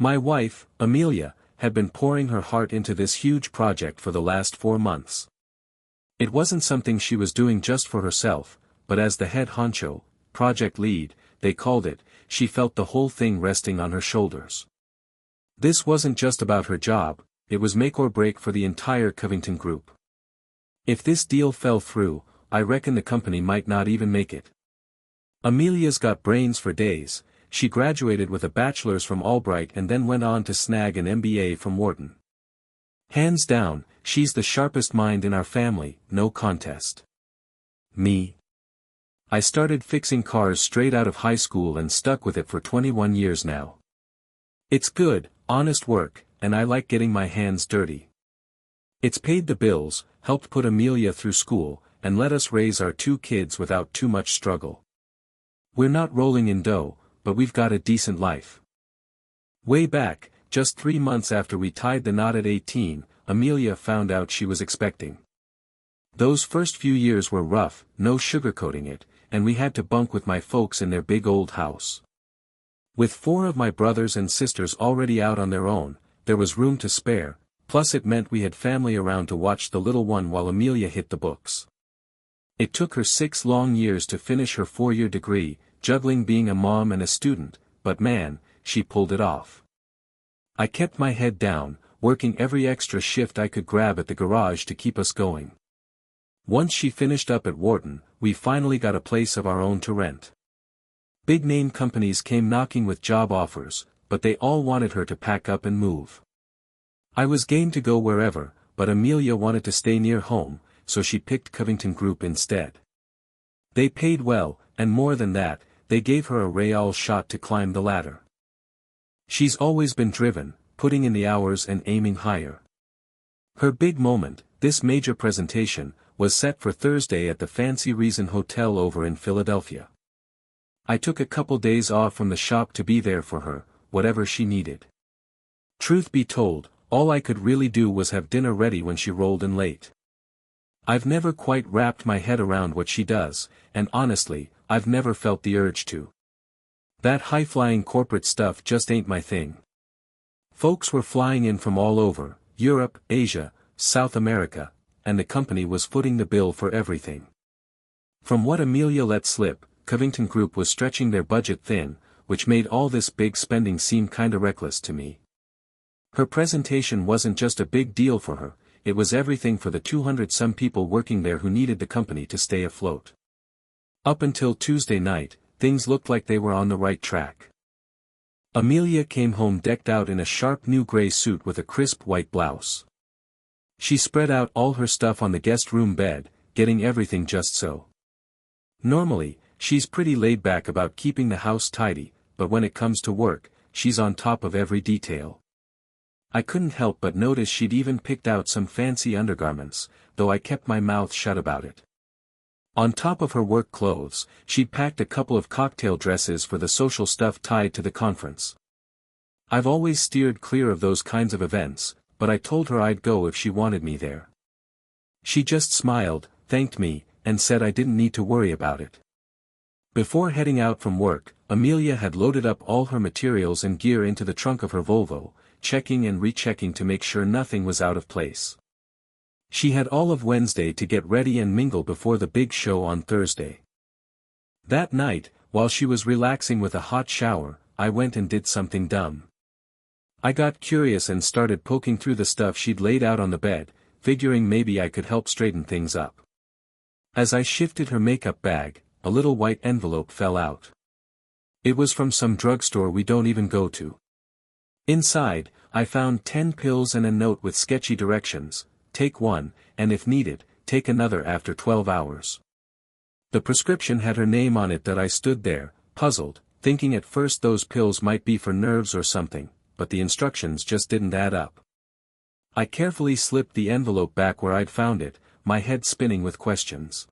My wife, Amelia, had been pouring her heart into this huge project for the last 4 months. It wasn't something she was doing just for herself, but as the head honcho, project lead, they called it, she felt the whole thing resting on her shoulders. This wasn't just about her job, it was make or break for the entire Covington Group. If this deal fell through, I reckon the company might not even make it. Amelia's got brains for days. She graduated with a bachelor's from Albright and then went on to snag an MBA from Wharton. Hands down, she's the sharpest mind in our family, no contest. Me? I started fixing cars straight out of high school and stuck with it for 21 years now. It's good, honest work, and I like getting my hands dirty. It's paid the bills, helped put Amelia through school, and let us raise our 2 kids without too much struggle. We're not rolling in dough, but we've got a decent life. Way back, just 3 months after we tied the knot at 18, Amelia found out she was expecting. Those first few years were rough, no sugarcoating it, and we had to bunk with my folks in their big old house. With 4 of my brothers and sisters already out on their own, there was room to spare, plus it meant we had family around to watch the little one while Amelia hit the books. It took her 6 long years to finish her 4-year degree, juggling being a mom and a student, but man, she pulled it off. I kept my head down, working every extra shift I could grab at the garage to keep us going. Once she finished up at Wharton, we finally got a place of our own to rent. Big-name companies came knocking with job offers, but they all wanted her to pack up and move. I was game to go wherever, but Amelia wanted to stay near home, so she picked Covington Group instead. They paid well, and more than that, they gave her a real shot to climb the ladder. She's always been driven, putting in the hours and aiming higher. Her big moment, this major presentation, was set for Thursday at the Fancy Reason Hotel over in Philadelphia. I took a couple days off from the shop to be there for her, whatever she needed. Truth be told, all I could really do was have dinner ready when she rolled in late. I've never quite wrapped my head around what she does, and honestly, I've never felt the urge to. That high-flying corporate stuff just ain't my thing. Folks were flying in from all over, Europe, Asia, South America, and the company was footing the bill for everything. From what Amelia let slip, Covington Group was stretching their budget thin, which made all this big spending seem kinda reckless to me. Her presentation wasn't just a big deal for her, it was everything for the 200-some people working there who needed the company to stay afloat. Up until Tuesday night, things looked like they were on the right track. Amelia came home decked out in a sharp new gray suit with a crisp white blouse. She spread out all her stuff on the guest room bed, getting everything just so. Normally, she's pretty laid back about keeping the house tidy, but when it comes to work, she's on top of every detail. I couldn't help but notice she'd even picked out some fancy undergarments, though I kept my mouth shut about it. On top of her work clothes, she'd packed a couple of cocktail dresses for the social stuff tied to the conference. I've always steered clear of those kinds of events, but I told her I'd go if she wanted me there. She just smiled, thanked me, and said I didn't need to worry about it. Before heading out from work, Amelia had loaded up all her materials and gear into the trunk of her Volvo, checking and rechecking to make sure nothing was out of place. She had all of Wednesday to get ready and mingle before the big show on Thursday. That night, while she was relaxing with a hot shower, I went and did something dumb. I got curious and started poking through the stuff she'd laid out on the bed, figuring maybe I could help straighten things up. As I shifted her makeup bag, a little white envelope fell out. It was from some drugstore we don't even go to. Inside, I found 10 pills and a note with sketchy directions: take one, and if needed, take another after 12 hours. The prescription had her name on it. That I stood there, puzzled, thinking at first those pills might be for nerves or something, but the instructions just didn't add up. I carefully slipped the envelope back where I'd found it, my head spinning with questions.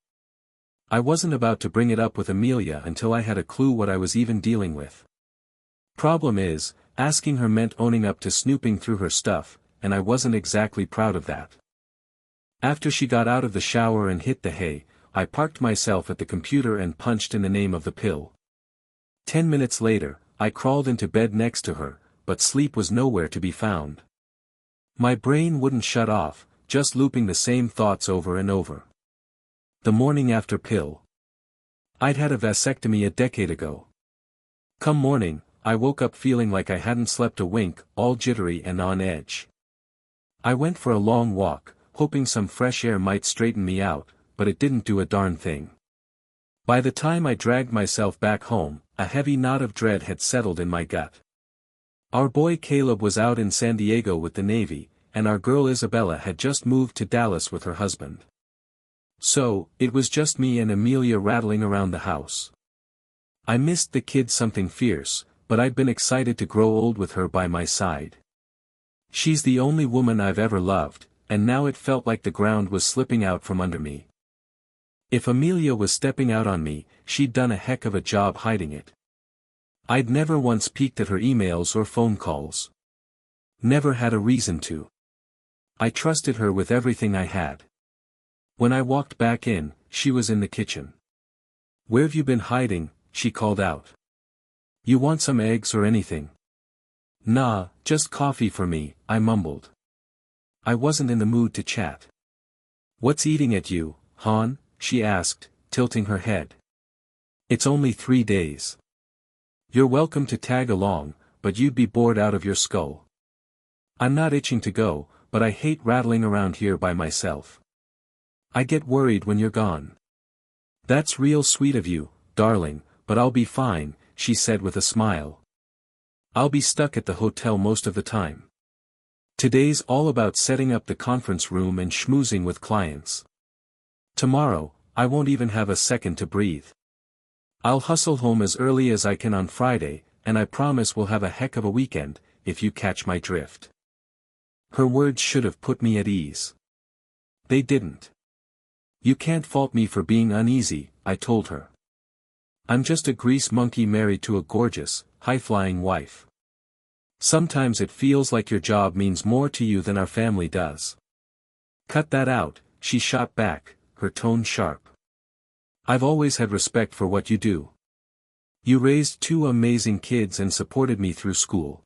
I wasn't about to bring it up with Amelia until I had a clue what I was even dealing with. Problem is, asking her meant owning up to snooping through her stuff, and I wasn't exactly proud of that. After she got out of the shower and hit the hay, I parked myself at the computer and punched in the name of the pill. 10 minutes later, I crawled into bed next to her, but sleep was nowhere to be found. My brain wouldn't shut off, just looping the same thoughts over and over. The morning after pill. I'd had a vasectomy a decade ago. Come morning, I woke up feeling like I hadn't slept a wink, all jittery and on edge. I went for a long walk, hoping some fresh air might straighten me out, but it didn't do a darn thing. By the time I dragged myself back home, a heavy knot of dread had settled in my gut. Our boy Caleb was out in San Diego with the Navy, and our girl Isabella had just moved to Dallas with her husband. So, it was just me and Amelia rattling around the house. I missed the kid something fierce, but I'd been excited to grow old with her by my side. She's the only woman I've ever loved, and now it felt like the ground was slipping out from under me. If Amelia was stepping out on me, she'd done a heck of a job hiding it. I'd never once peeked at her emails or phone calls. Never had a reason to. I trusted her with everything I had. When I walked back in, she was in the kitchen. "Where've you been hiding?" she called out. "You want some eggs or anything?" "Nah, just coffee for me," I mumbled. I wasn't in the mood to chat. "What's eating at you, hon?" she asked, tilting her head. "It's only 3 days. You're welcome to tag along, but you'd be bored out of your skull. I'm not itching to go, but I hate rattling around here by myself. I get worried when you're gone." "That's real sweet of you, darling, but I'll be fine," she said with a smile. "I'll be stuck at the hotel most of the time. Today's all about setting up the conference room and schmoozing with clients. Tomorrow, I won't even have a second to breathe. I'll hustle home as early as I can on Friday, and I promise we'll have a heck of a weekend, if you catch my drift." Her words should have put me at ease. They didn't. "You can't fault me for being uneasy," I told her. "I'm just a grease monkey married to a gorgeous, high-flying wife. Sometimes it feels like your job means more to you than our family does." "Cut that out," she shot back, her tone sharp. "I've always had respect for what you do. You raised 2 amazing kids and supported me through school.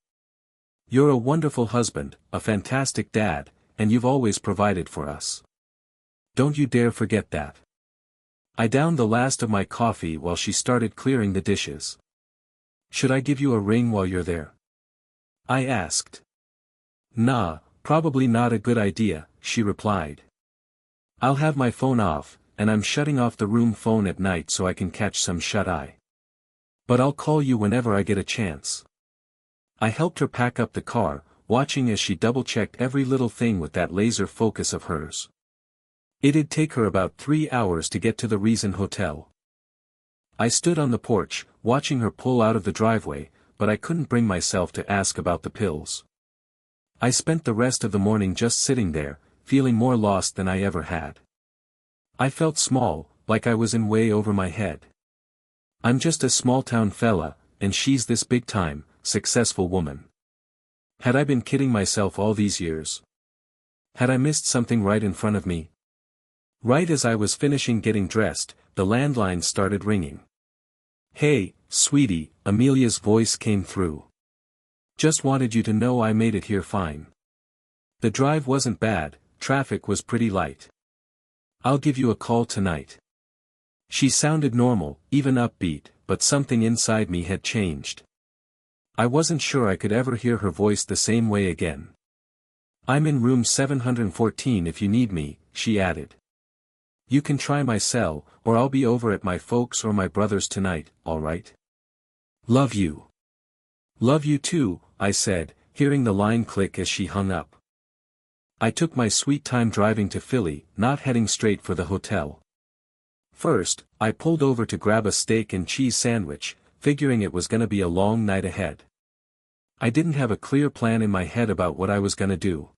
You're a wonderful husband, a fantastic dad, and you've always provided for us. Don't you dare forget that." I downed the last of my coffee while she started clearing the dishes. "Should I give you a ring while you're there?" I asked. "Nah, probably not a good idea," she replied. "I'll have my phone off, and I'm shutting off the room phone at night so I can catch some shut-eye. But I'll call you whenever I get a chance." I helped her pack up the car, watching as she double-checked every little thing with that laser focus of hers. It'd take her about 3 hours to get to the Reason Hotel. I stood on the porch, watching her pull out of the driveway, but I couldn't bring myself to ask about the pills. I spent the rest of the morning just sitting there, feeling more lost than I ever had. I felt small, like I was in way over my head. I'm just a small-town fella, and she's this big-time, successful woman. Had I been kidding myself all these years? Had I missed something right in front of me? Right as I was finishing getting dressed, the landline started ringing. "Hey, sweetie," Amelia's voice came through. "Just wanted you to know I made it here fine. The drive wasn't bad, traffic was pretty light. I'll give you a call tonight." She sounded normal, even upbeat, but something inside me had changed. I wasn't sure I could ever hear her voice the same way again. "I'm in room 714 if you need me," she added. "You can try my cell, or I'll be over at my folks' or my brother's tonight, alright? Love you." "Love you too," I said, hearing the line click as she hung up. I took my sweet time driving to Philly, not heading straight for the hotel. First, I pulled over to grab a steak and cheese sandwich, figuring it was gonna be a long night ahead. I didn't have a clear plan in my head about what I was gonna do.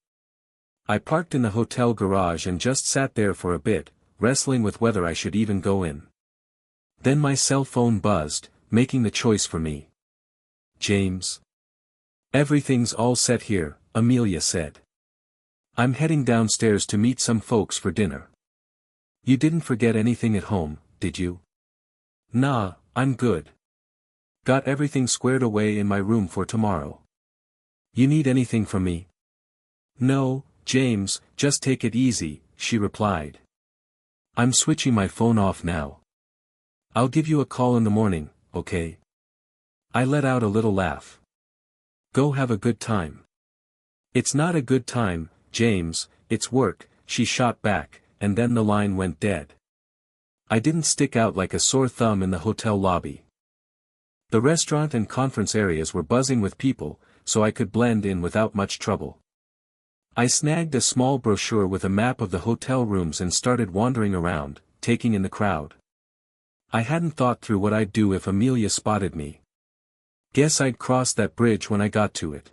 I parked in the hotel garage and just sat there for a bit, wrestling with whether I should even go in. Then my cell phone buzzed, making the choice for me. "James. Everything's all set here," Amelia said. "I'm heading downstairs to meet some folks for dinner. You didn't forget anything at home, did you?" "Nah, I'm good. Got everything squared away in my room for tomorrow." You need anything from me? No, James, just take it easy, she replied. I'm switching my phone off now. I'll give you a call in the morning, okay? I let out a little laugh. Go have a good time. It's not a good time, James, it's work, she shot back, and then the line went dead. I didn't stick out like a sore thumb in the hotel lobby. The restaurant and conference areas were buzzing with people, so I could blend in without much trouble. I snagged a small brochure with a map of the hotel rooms and started wandering around, taking in the crowd. I hadn't thought through what I'd do if Amelia spotted me. Guess I'd cross that bridge when I got to it.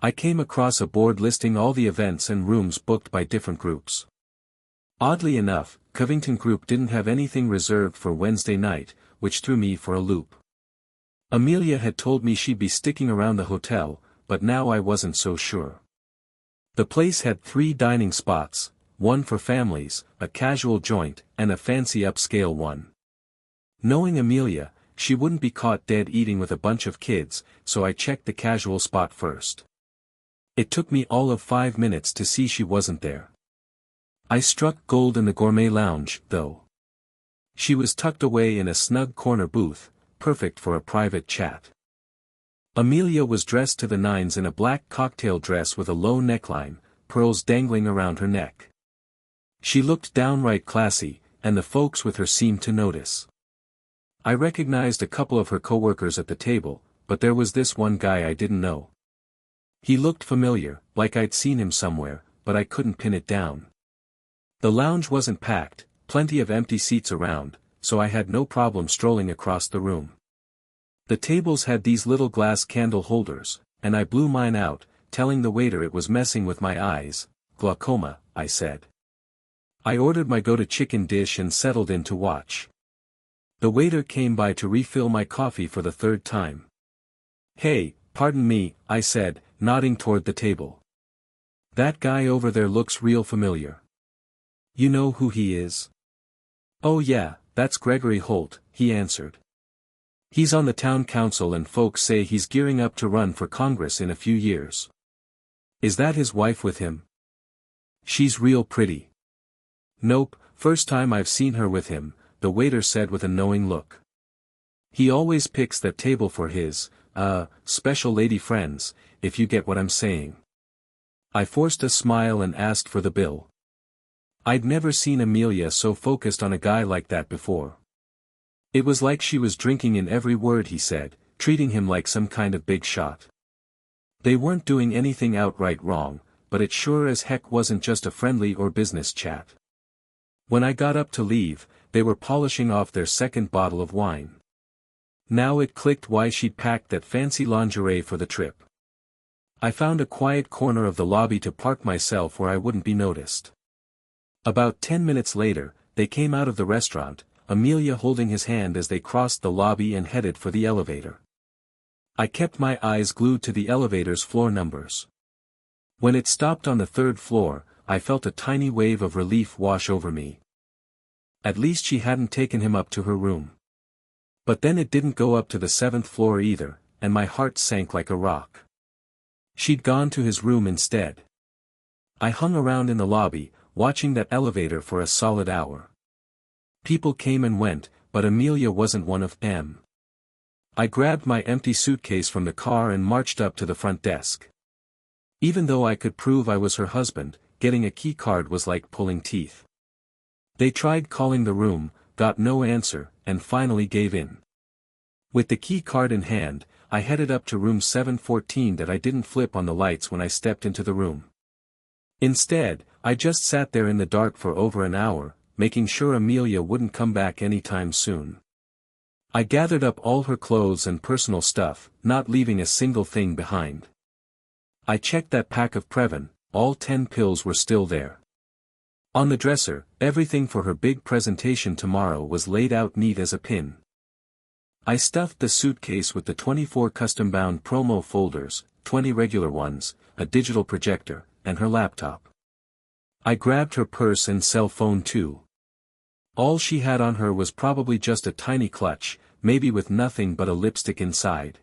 I came across a board listing all the events and rooms booked by different groups. Oddly enough, Covington Group didn't have anything reserved for Wednesday night, which threw me for a loop. Amelia had told me she'd be sticking around the hotel, but now I wasn't so sure. The place had 3 dining spots, one for families, a casual joint, and a fancy upscale one. Knowing Amelia, she wouldn't be caught dead eating with a bunch of kids, so I checked the casual spot first. It took me all of 5 minutes to see she wasn't there. I struck gold in the gourmet lounge, though. She was tucked away in a snug corner booth, perfect for a private chat. Amelia was dressed to the nines in a black cocktail dress with a low neckline, pearls dangling around her neck. She looked downright classy, and the folks with her seemed to notice. I recognized a couple of her coworkers at the table, but there was this one guy I didn't know. He looked familiar, like I'd seen him somewhere, but I couldn't pin it down. The lounge wasn't packed, plenty of empty seats around, so I had no problem strolling across the room. The tables had these little glass candle holders, and I blew mine out, telling the waiter it was messing with my eyes. Glaucoma, I said. I ordered my go-to chicken dish and settled in to watch. The waiter came by to refill my coffee for the 3rd time. Hey, pardon me, I said, nodding toward the table. That guy over there looks real familiar. You know who he is? Oh yeah, that's Gregory Holt, he answered. He's on the town council and folks say he's gearing up to run for Congress in a few years. Is that his wife with him? She's real pretty. Nope, first time I've seen her with him, the waiter said with a knowing look. He always picks that table for his, special lady friends, if you get what I'm saying. I forced a smile and asked for the bill. I'd never seen Amelia so focused on a guy like that before. It was like she was drinking in every word he said, treating him like some kind of big shot. They weren't doing anything outright wrong, but it sure as heck wasn't just a friendly or business chat. When I got up to leave, they were polishing off their 2nd bottle of wine. Now it clicked why she'd packed that fancy lingerie for the trip. I found a quiet corner of the lobby to park myself where I wouldn't be noticed. About 10 minutes later, they came out of the restaurant, Amelia holding his hand as they crossed the lobby and headed for the elevator. I kept my eyes glued to the elevator's floor numbers. When it stopped on the 3rd floor, I felt a tiny wave of relief wash over me. At least she hadn't taken him up to her room. But then it didn't go up to the 7th floor either, and my heart sank like a rock. She'd gone to his room instead. I hung around in the lobby, watching that elevator for a solid hour. People came and went, but Amelia wasn't one of them. I grabbed my empty suitcase from the car and marched up to the front desk. Even though I could prove I was her husband, getting a key card was like pulling teeth. They tried calling the room, got no answer, and finally gave in. With the key card in hand, I headed up to room 714 that I didn't flip on the lights when I stepped into the room. Instead, I just sat there in the dark for over an hour, making sure Amelia wouldn't come back anytime soon. I gathered up all her clothes and personal stuff, not leaving a single thing behind. I checked that pack of Previn, all 10 pills were still there. On the dresser, everything for her big presentation tomorrow was laid out neat as a pin. I stuffed the suitcase with the 24 custom-bound promo folders, 20 regular ones, a digital projector, and her laptop. I grabbed her purse and cell phone too. All she had on her was probably just a tiny clutch, maybe with nothing but a lipstick inside.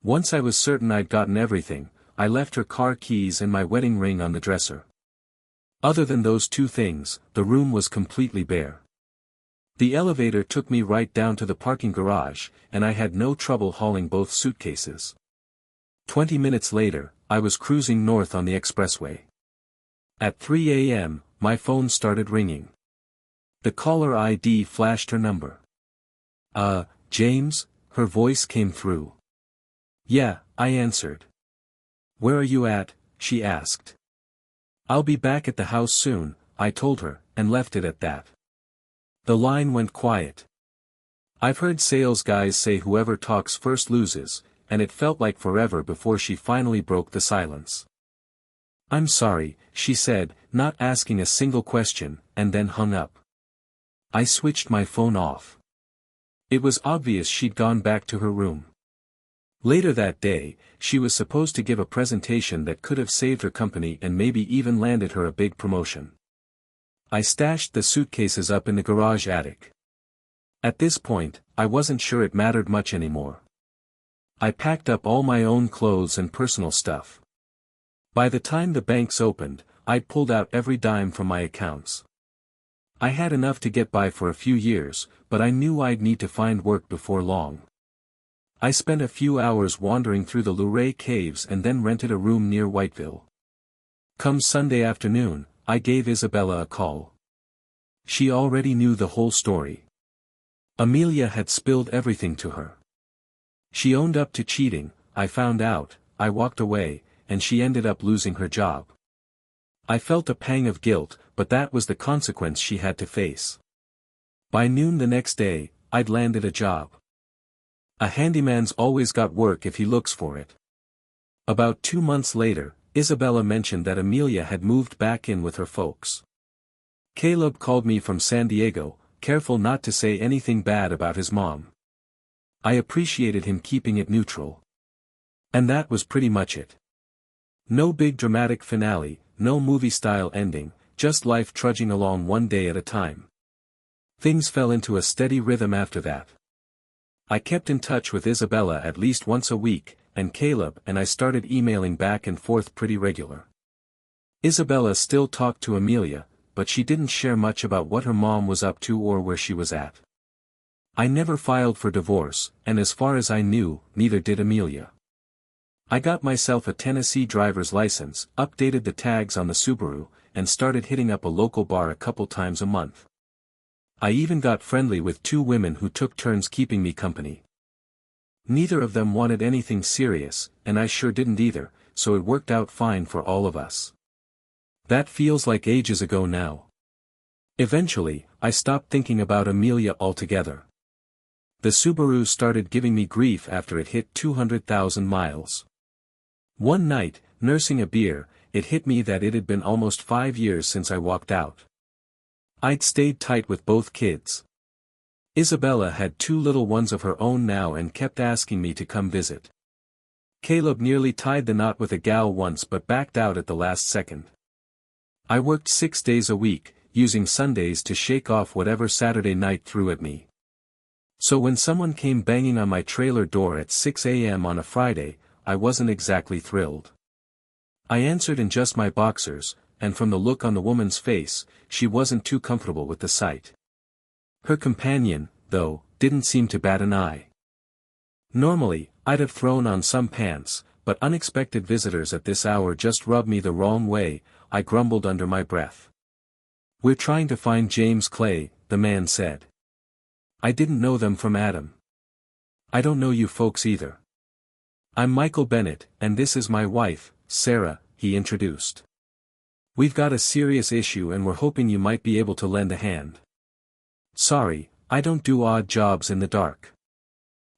Once I was certain I'd gotten everything, I left her car keys and my wedding ring on the dresser. Other than those two things, the room was completely bare. The elevator took me right down to the parking garage, and I had no trouble hauling both suitcases. 20 minutes later, I was cruising north on the expressway. At 3 a.m., my phone started ringing. The caller ID flashed her number. James?" her voice came through. "Yeah," I answered. "Where are you at?" she asked. "I'll be back at the house soon," I told her, and left it at that. The line went quiet. I've heard sales guys say whoever talks first loses, and it felt like forever before she finally broke the silence. "I'm sorry," she said, not asking a single question, and then hung up. I switched my phone off. It was obvious she'd gone back to her room. Later that day, she was supposed to give a presentation that could have saved her company and maybe even landed her a big promotion. I stashed the suitcases up in the garage attic. At this point, I wasn't sure it mattered much anymore. I packed up all my own clothes and personal stuff. By the time the banks opened, I'd pulled out every dime from my accounts. I had enough to get by for a few years, but I knew I'd need to find work before long. I spent a few hours wandering through the Luray Caves and then rented a room near Whiteville. Come Sunday afternoon, I gave Isabella a call. She already knew the whole story. Amelia had spilled everything to her. She owned up to cheating, I found out, I walked away, and she ended up losing her job. I felt a pang of guilt, but that was the consequence she had to face. By noon the next day, I'd landed a job. A handyman's always got work if he looks for it. About 2 months later, Isabella mentioned that Amelia had moved back in with her folks. Caleb called me from San Diego, careful not to say anything bad about his mom. I appreciated him keeping it neutral. And that was pretty much it. No big dramatic finale, no movie-style ending, just life trudging along one day at a time. Things fell into a steady rhythm after that. I kept in touch with Isabella at least once a week, and Caleb and I started emailing back and forth pretty regular. Isabella still talked to Amelia, but she didn't share much about what her mom was up to or where she was at. I never filed for divorce, and as far as I knew, neither did Amelia. I got myself a Tennessee driver's license, updated the tags on the Subaru, and started hitting up a local bar a couple times a month. I even got friendly with 2 women who took turns keeping me company. Neither of them wanted anything serious, and I sure didn't either, so it worked out fine for all of us. That feels like ages ago now. Eventually, I stopped thinking about Amelia altogether. The Subaru started giving me grief after it hit 200,000 miles. One night, nursing a beer, it hit me that it had been almost 5 years since I walked out. I'd stayed tight with both kids. Isabella had 2 little ones of her own now and kept asking me to come visit. Caleb nearly tied the knot with a gal once but backed out at the last second. I worked 6 days a week, using Sundays to shake off whatever Saturday night threw at me. So when someone came banging on my trailer door at 6 a.m. on a Friday, I wasn't exactly thrilled. I answered in just my boxers, and from the look on the woman's face, she wasn't too comfortable with the sight. Her companion, though, didn't seem to bat an eye. Normally, I'd have thrown on some pants, but unexpected visitors at this hour just rubbed me the wrong way, I grumbled under my breath. "We're trying to find James Clay," the man said. I didn't know them from Adam. "I don't know you folks either. I'm Michael Bennett, and this is my wife, Sarah," he introduced. "We've got a serious issue and we're hoping you might be able to lend a hand." "Sorry, I don't do odd jobs in the dark.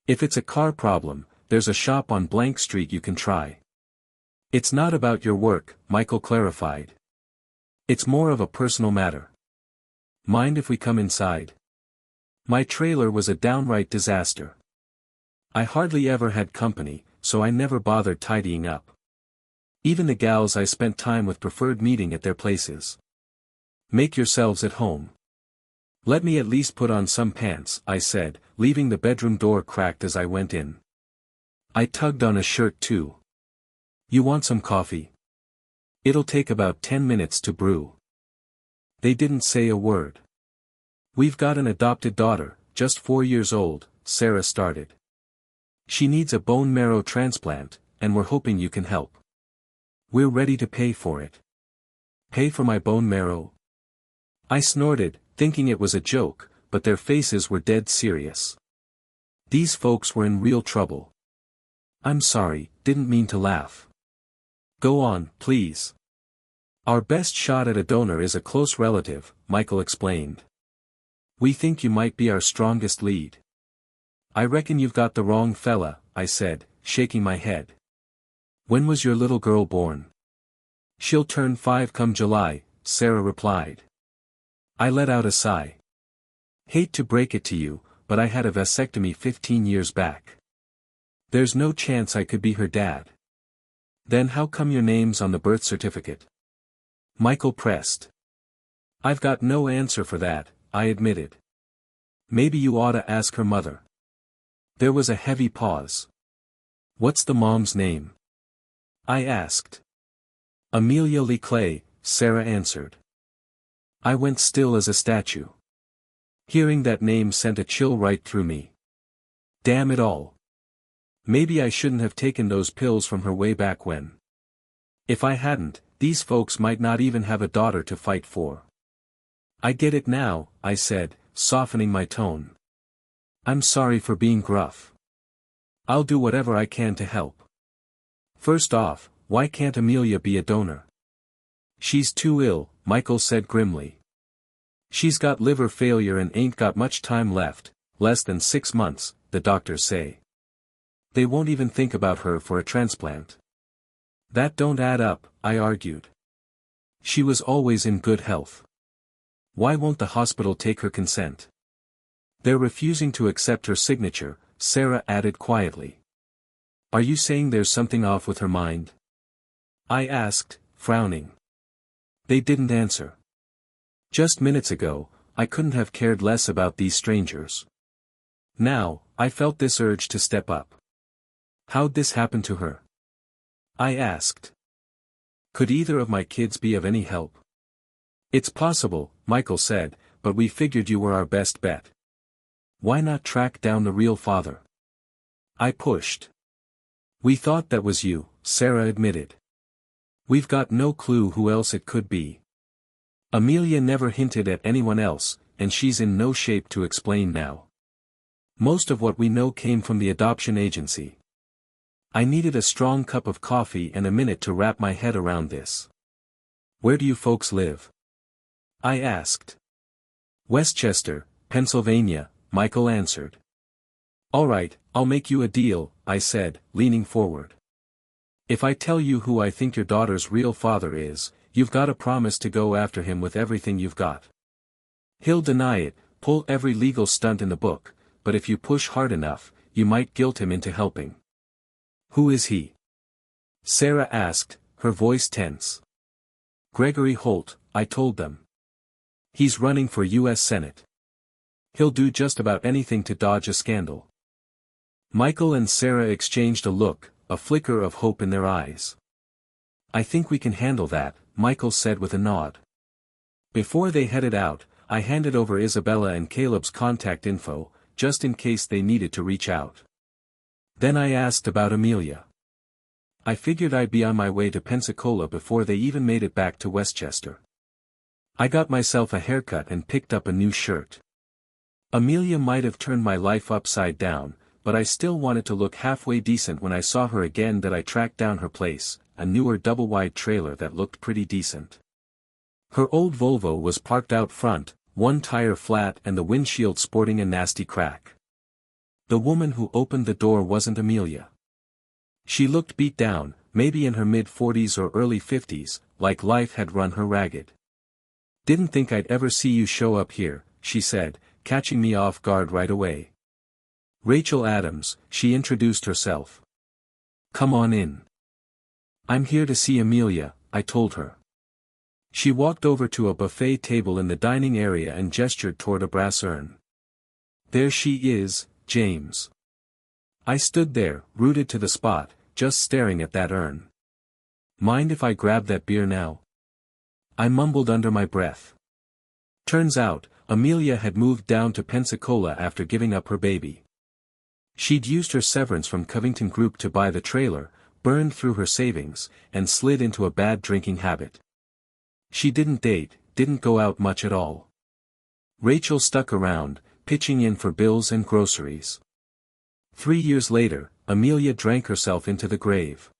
If it's a car problem, there's a shop on Blank Street you can try." "It's not about your work," Michael clarified. "It's more of a personal matter. Mind if we come inside?" My trailer was a downright disaster. I hardly ever had company, so I never bothered tidying up. Even the gals I spent time with preferred meeting at their places. "Make yourselves at home. Let me at least put on some pants," I said, leaving the bedroom door cracked as I went in. I tugged on a shirt too. You want some coffee? It'll take about 10 minutes to brew. They didn't say a word. We've got an adopted daughter, just 4 years old, Sarah started. She needs a bone marrow transplant, and we're hoping you can help. We're ready to pay for it. Pay for my bone marrow? I snorted, thinking it was a joke, but their faces were dead serious. These folks were in real trouble. I'm sorry, didn't mean to laugh. Go on, please. Our best shot at a donor is a close relative, Michael explained. We think you might be our strongest lead. I reckon you've got the wrong fella, I said, shaking my head. When was your little girl born? She'll turn 5 come July, Sarah replied. I let out a sigh. Hate to break it to you, but I had a vasectomy 15 years back. There's no chance I could be her dad. Then how come your name's on the birth certificate? Michael pressed. I've got no answer for that, I admitted. Maybe you ought to ask her mother. There was a heavy pause. What's the mom's name? I asked. Amelia Lee Clay, Sarah answered. I went still as a statue. Hearing that name sent a chill right through me. Damn it all. Maybe I shouldn't have taken those pills from her way back when. If I hadn't, these folks might not even have a daughter to fight for. I get it now, I said, softening my tone. I'm sorry for being gruff. I'll do whatever I can to help. First off, why can't Amelia be a donor? She's too ill, Michael said grimly. She's got liver failure and ain't got much time left, less than 6 months, the doctors say. They won't even think about her for a transplant. That don't add up, I argued. She was always in good health. Why won't the hospital take her consent? They're refusing to accept her signature, Sarah added quietly. Are you saying there's something off with her mind? I asked, frowning. They didn't answer. Just minutes ago, I couldn't have cared less about these strangers. Now, I felt this urge to step up. How'd this happen to her? I asked. Could either of my kids be of any help? It's possible, Michael said, but we figured you were our best bet. Why not track down the real father? I pushed. We thought that was you, Sarah admitted. We've got no clue who else it could be. Amelia never hinted at anyone else, and she's in no shape to explain now. Most of what we know came from the adoption agency. I needed a strong cup of coffee and a minute to wrap my head around this. Where do you folks live? I asked. Westchester, Pennsylvania, Michael answered. All right, I'll make you a deal, I said, leaning forward. If I tell you who I think your daughter's real father is, you've got to promise to go after him with everything you've got. He'll deny it, pull every legal stunt in the book, but if you push hard enough, you might guilt him into helping. Who is he? Sarah asked, her voice tense. Gregory Holt, I told them. He's running for U.S. Senate. He'll do just about anything to dodge a scandal. Michael and Sarah exchanged a look, a flicker of hope in their eyes. I think we can handle that, Michael said with a nod. Before they headed out, I handed over Isabella and Caleb's contact info, just in case they needed to reach out. Then I asked about Amelia. I figured I'd be on my way to Pensacola before they even made it back to Westchester. I got myself a haircut and picked up a new shirt. Amelia might have turned my life upside down, but I still wanted to look halfway decent when I saw her again. That I tracked down her place, a newer double-wide trailer that looked pretty decent. Her old Volvo was parked out front, one tire flat and the windshield sporting a nasty crack. The woman who opened the door wasn't Amelia. She looked beat down, maybe in her mid-40s or early 50s, like life had run her ragged. Didn't think I'd ever see you show up here, she said, catching me off guard right away. Rachel Adams, she introduced herself. Come on in. I'm here to see Amelia, I told her. She walked over to a buffet table in the dining area and gestured toward a brass urn. There she is, James. I stood there, rooted to the spot, just staring at that urn. Mind if I grab that beer now? I mumbled under my breath. Turns out, Amelia had moved down to Pensacola after giving up her baby. She'd used her severance from Covington Group to buy the trailer, burned through her savings, and slid into a bad drinking habit. She didn't date, didn't go out much at all. Rachel stuck around, pitching in for bills and groceries. 3 years later, Amelia drank herself into the grave.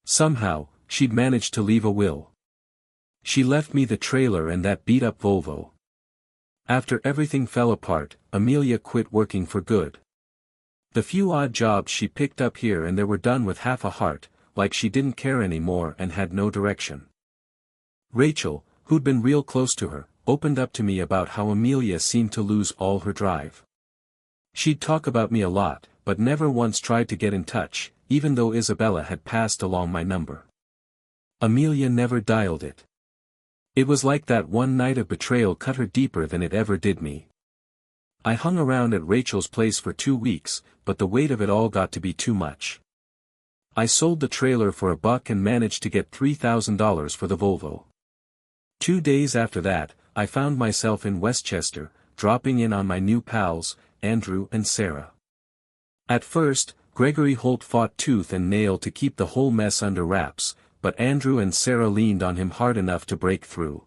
Somehow, she'd managed to leave a will. She left me the trailer and that beat-up Volvo. After everything fell apart, Amelia quit working for good. The few odd jobs she picked up here and there were done with half a heart, like she didn't care anymore and had no direction. Rachel, who'd been real close to her, opened up to me about how Amelia seemed to lose all her drive. She'd talk about me a lot, but never once tried to get in touch, even though Isabella had passed along my number. Amelia never dialed it. It was like that one night of betrayal cut her deeper than it ever did me. I hung around at Rachel's place for 2 weeks, but the weight of it all got to be too much. I sold the trailer for $1 and managed to get $3,000 for the Volvo. 2 days after that, I found myself in Westchester, dropping in on my new pals, Andrew and Sarah. At first, Gregory Holt fought tooth and nail to keep the whole mess under wraps, but Andrew and Sarah leaned on him hard enough to break through.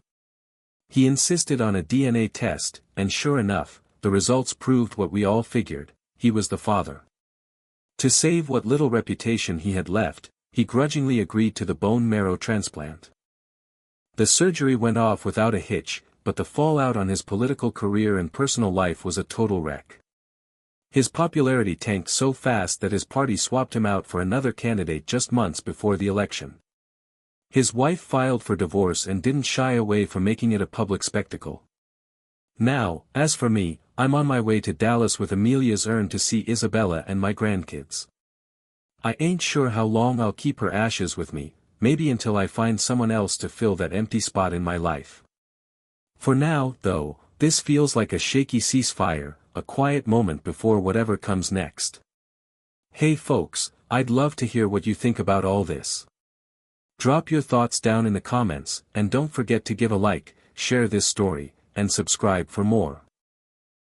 He insisted on a DNA test, and sure enough, the results proved what we all figured: he was the father. To save what little reputation he had left, he grudgingly agreed to the bone marrow transplant. The surgery went off without a hitch, but the fallout on his political career and personal life was a total wreck. His popularity tanked so fast that his party swapped him out for another candidate just months before the election. His wife filed for divorce and didn't shy away from making it a public spectacle. Now, as for me, I'm on my way to Dallas with Amelia's urn to see Isabella and my grandkids. I ain't sure how long I'll keep her ashes with me, maybe until I find someone else to fill that empty spot in my life. For now, though, this feels like a shaky ceasefire, a quiet moment before whatever comes next. Hey folks, I'd love to hear what you think about all this. Drop your thoughts down in the comments, and don't forget to give a like, share this story, and subscribe for more.